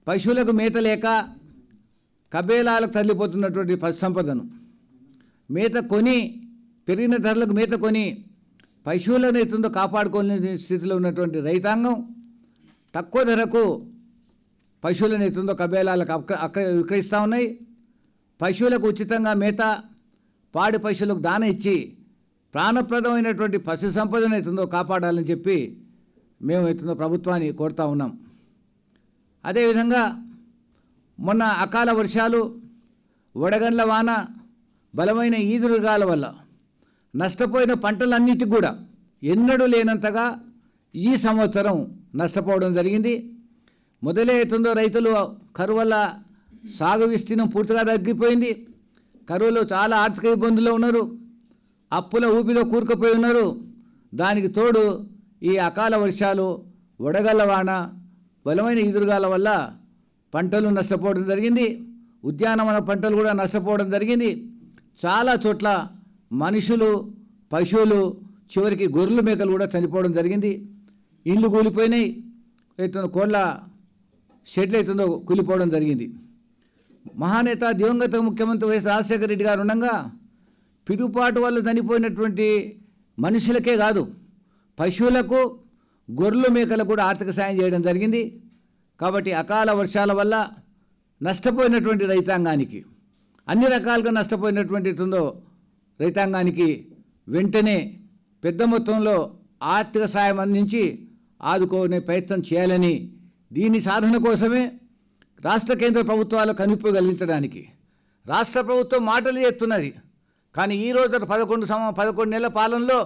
పశువులకు మేత లేక కబేలాలకు తరలిపోతున్నటువంటి పశు సంపదను మేత కొని పెరిగిన ధరలకు మేత కొని పశువులను ఎత్తుందో కాపాడుకోలేని స్థితిలో ఉన్నటువంటి రైతాంగం తక్కువ ధరకు పశువులను ఎత్తుందో కబేలాలకు అక్కడ విక్రయిస్తూ ఉన్నాయి. పశువులకు ఉచితంగా మేత పాడి పశువులకు దాన ఇచ్చి ప్రాణప్రదమైనటువంటి పశు సంపదను ఎత్తుందో కాపాడాలని చెప్పి మేము ఎత్తుందో ప్రభుత్వాన్ని కోరుతా ఉన్నాం. అదేవిధంగా మొన్న అకాల వర్షాలు, వడగండ్ల వాన, బలమైన ఈదురుగాల వల్ల నష్టపోయిన పంటలన్నిటికి కూడా ఎన్నడూ లేనంతగా ఈ సంవత్సరం నష్టపోవడం జరిగింది. మొదలే అవుతుందో రైతులు కరువు వల్ల సాగు విస్తీర్ణం పూర్తిగా తగ్గిపోయింది. కరువులో చాలా ఆర్థిక ఇబ్బందుల్లో ఉన్నారు, అప్పుల ఊపిలో కూరుకుపోయి ఉన్నారు. దానికి తోడు ఈ అకాల వర్షాలు, వడగళ్ల వాన, బలమైన ఈదురుగాల వల్ల పంటలు నష్టపోవడం జరిగింది. ఉద్యానవన పంటలు కూడా నష్టపోవడం జరిగింది. చాలా చోట్ల మనుషులు, పశువులు, చివరికి గొర్రెలు మేకలు కూడా చనిపోవడం జరిగింది. ఇళ్ళు కూలిపోయినాయి, అవుతుందో కోళ్ళ షెడ్లు అవుతుందో కూలిపోవడం జరిగింది. మహానేత దివంగత ముఖ్యమంత్రి వైఎస్ రాజశేఖర రెడ్డి గారు ఉండగా పిడుపాటు వల్ల చనిపోయినటువంటి మనుషులకే కాదు, పశువులకు, గొర్రెలు మేకలకు కూడా ఆర్థిక సాయం చేయడం జరిగింది. కాబట్టి అకాల వర్షాల వల్ల నష్టపోయినటువంటి రైతాంగానికి, అన్ని రకాలుగా నష్టపోయినటువంటి రైతాంగానికి వెంటనే పెద్ద మొత్తంలో ఆర్థిక సాయం అందించి ఆదుకునే ప్రయత్నం చేయాలని, దీని సాధన కోసమే రాష్ట్ర కేంద్ర ప్రభుత్వాలు కనువిప్పు కలిగించడానికి రాష్ట్ర ప్రభుత్వం మాటలు చేస్తున్నది. కానీ ఈ రోజు 11 నెలల పాలనలో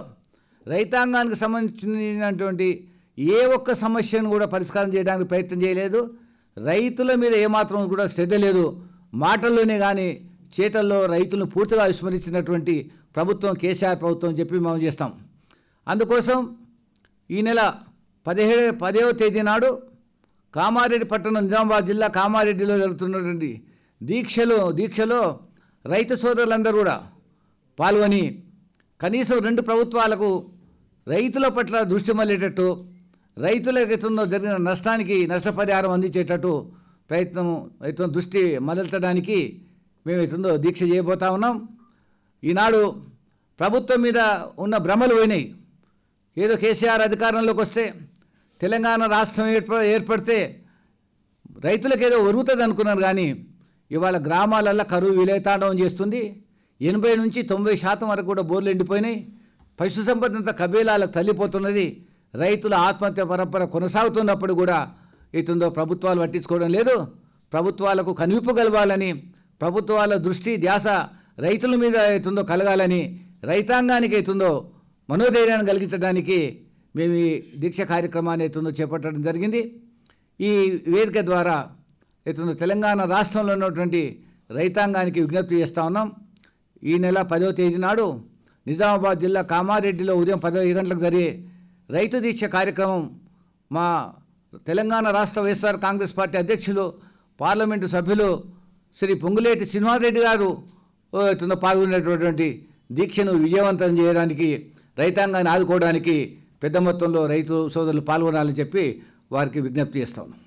రైతాంగానికి సంబంధించినటువంటి ఏ ఒక్క సమస్యను కూడా పరిష్కారం చేయడానికి ప్రయత్నం చేయలేదు. రైతుల మీద ఏమాత్రం కూడా శ్రద్ధ లేదు. మాటల్లోనే కానీ చేతల్లో రైతులను పూర్తిగా విస్మరించినటువంటి ప్రభుత్వం కేసీఆర్ ప్రభుత్వం చెప్పి మేము చేస్తాం. అందుకోసం ఈ నెల 10వ తేదీ నాడు కామారెడ్డి పట్టణం, నిజామాబాద్ జిల్లా కామారెడ్డిలో జరుగుతున్నటువంటి దీక్షలో రైతు సోదరులందరూ కూడా పాల్గొని కనీసం 2 ప్రభుత్వాలకు రైతుల పట్ల దృష్టి మళ్ళేటట్టు, రైతులకు జరిగిన నష్టానికి నష్టపరిహారం అందించేటట్టు దృష్టి మరల్చడానికి మేము దీక్ష చేయబోతా ఉన్నాం. ఈనాడు ప్రభుత్వం మీద ఉన్న భ్రమలు పోయినాయి. ఏదో కేసీఆర్ అధికారంలోకి వస్తే, తెలంగాణ రాష్ట్రం ఏర్పడితే రైతులకు ఏదో ఒరుగుతుంది అనుకున్నారు. కానీ ఇవాళ గ్రామాలల్లో కరువు విలయతాండవం చేస్తుంది. 80 నుంచి 90% వరకు కూడా బోర్లు ఎండిపోయినాయి. పశు సంపద అంతా కబేలాలకు తల్లిపోతున్నది. రైతుల ఆత్మహత్య పరంపర కొనసాగుతున్నప్పుడు కూడా ప్రభుత్వాలు పట్టించుకోవడం లేదు. ప్రభుత్వాలకు కనువిప్పు కలవాలని, ప్రభుత్వాల దృష్టి ధ్యాస రైతుల మీద కలగాలని, రైతాంగానికి మనోధైర్యాన్ని కలిగించడానికి మేము ఈ దీక్ష కార్యక్రమాన్ని చేపట్టడం జరిగింది. ఈ వేదిక ద్వారా తెలంగాణ రాష్ట్రంలో ఉన్నటువంటి రైతాంగానికి విజ్ఞప్తి చేస్తూ ఉన్నాం. ఈ నెల 10వ తేదీ నాడు నిజామాబాద్ జిల్లా కామారెడ్డిలో ఉదయం 10 గంటలకు జరిగే రైతు దీక్ష కార్యక్రమం మా తెలంగాణ రాష్ట్ర వైఎస్ఆర్ కాంగ్రెస్ పార్టీ అధ్యక్షులు, పార్లమెంటు సభ్యులు శ్రీ పొంగులేటి శ్రీనివాసరెడ్డి గారు పాల్గొనేటటువంటి దీక్షను విజయవంతం చేయడానికి, రైతాంగాన్ని ఆదుకోవడానికి పెద్ద మొత్తంలో రైతు సోదరులు పాల్గొనాలని చెప్పి వారికి విజ్ఞప్తి చేస్తా ఉన్నాం.